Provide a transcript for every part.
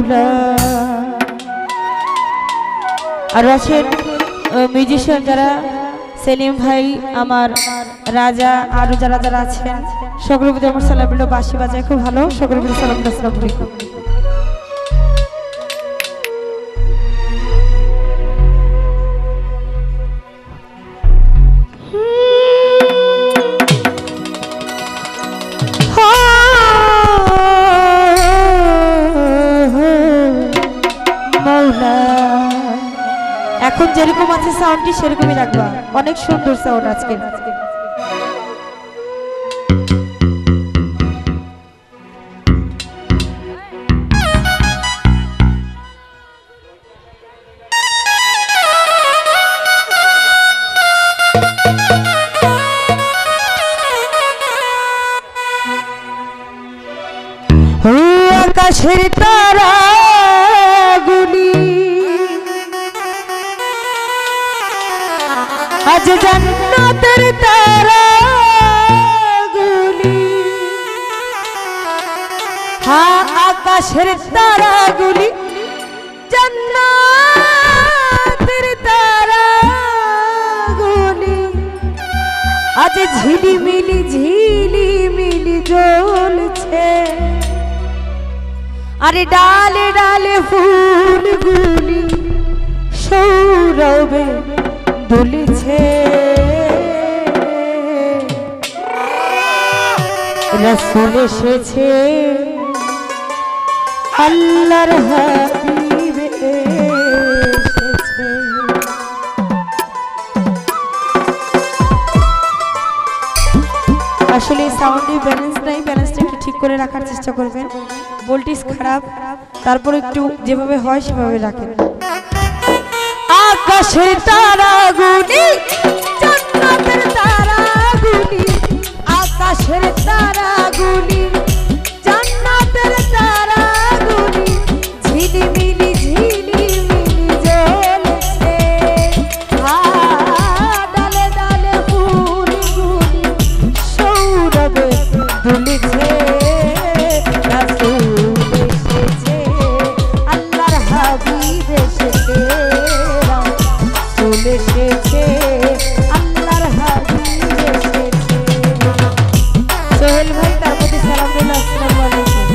মৌলা। আর আছেন মিউজিশিয়ান যারা, সেলিম ভাই, আমার রাজা, আরো যারা যারা আছেন সকলের প্রতি আমার সালাম রইল। বাঁশি বাজায় খুব ভালো, সকলের প্রতি সালাম। আসসালামু আলাইকুম। এখন যেরকম আছে সাউন্ডটি সেরকমই রাখবা, অনেক সুন্দর সাউন্ড আজকে। আকাশের তারা গুলি আজ জান্নাতের তারা গুলি, হ্যাঁ আকাশের তারা গুলি জান্নাতের তারা গুলি আজ ঝিলিমিলি ঝিলিমিলি জ্বলছে। আরে ডালে ডালে ফুলগুলি সৌরভে দুলছে। রাসূল এসেছে, আল্লাহর হাবিব এসেছে। আসলে সাউন্ডে ব্যালেন্স নাই, ব্যালেন্সটা একটু ঠিক করে রাখার চেষ্টা করবেন। ভোল্টেজ খারাপ, তারপর একটু যেভাবে হয় সেভাবে রাখেন। আকাশের তারাগুলি জান্নাতের তারাগুলি, আকাশের তারাগুলি জান্নাতের তারাগুলি ঝিলিমিলি ঝিলিমিলি জ্বলছে। ডালে ডালে ফুলগুলি সৌরভে দুলছে। রাসূল এসেছে, আল্লাহর হাবিব এসেছে। রাসূল এসেছে, আল্লাহর হাবিব এসেছে। সোহেল ভাই, তার প্রতি সালাম রইল। আসসালামু আলাইকুম।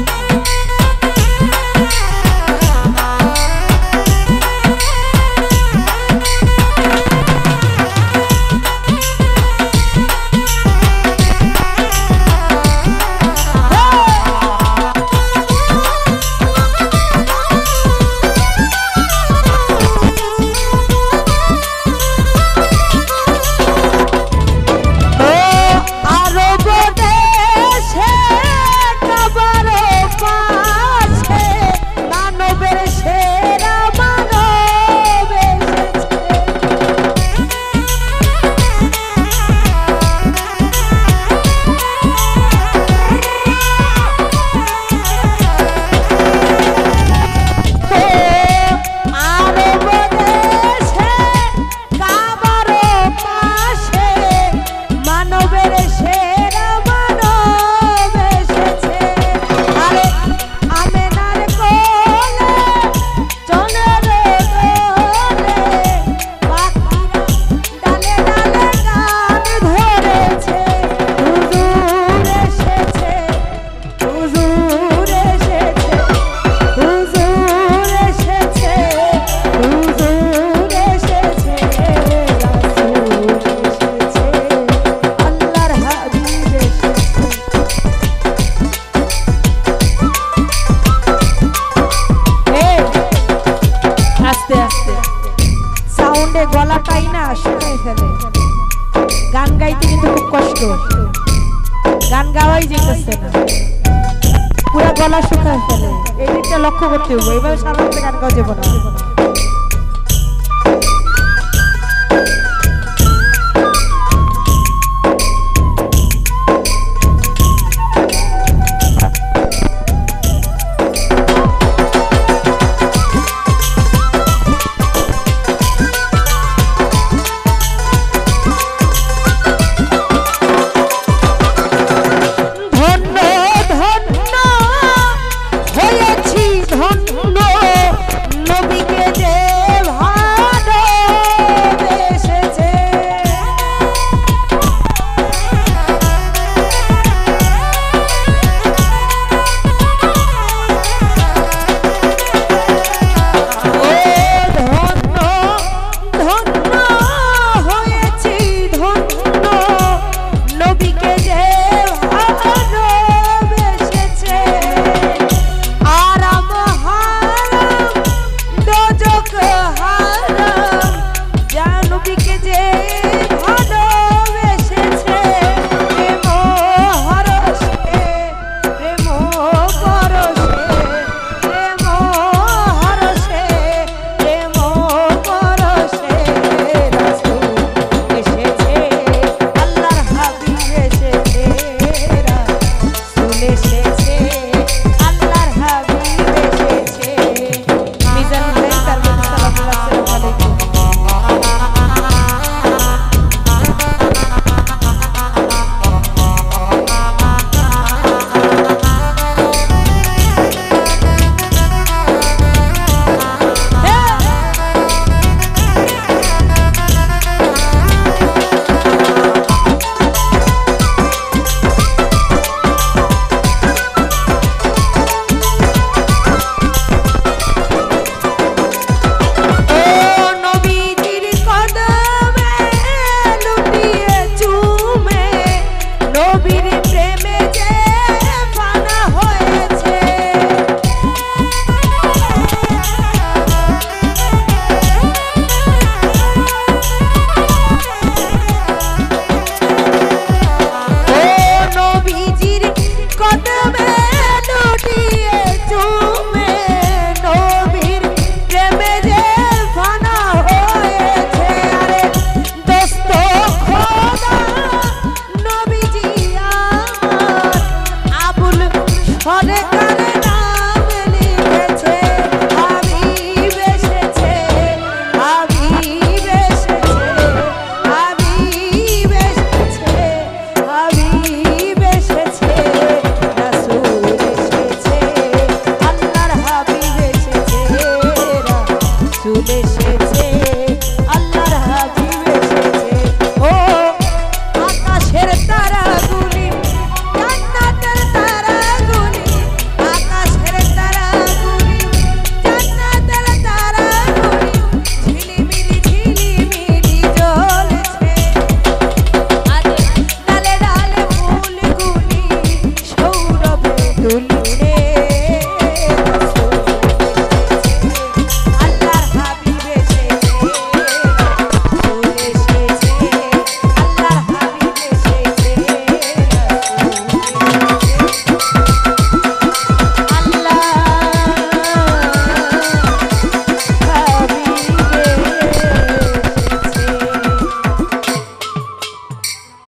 গলাটাই না শুকাই ফেলে, গান গাইতে কিন্তু খুব কষ্ট, গান গাওয়াই যেতেছে না, পুরো গলা শুকাই ফেলে। এই দিকটা লক্ষ্য করতে হবে, এবার সাধারণত গান গাওয়া যাবে না।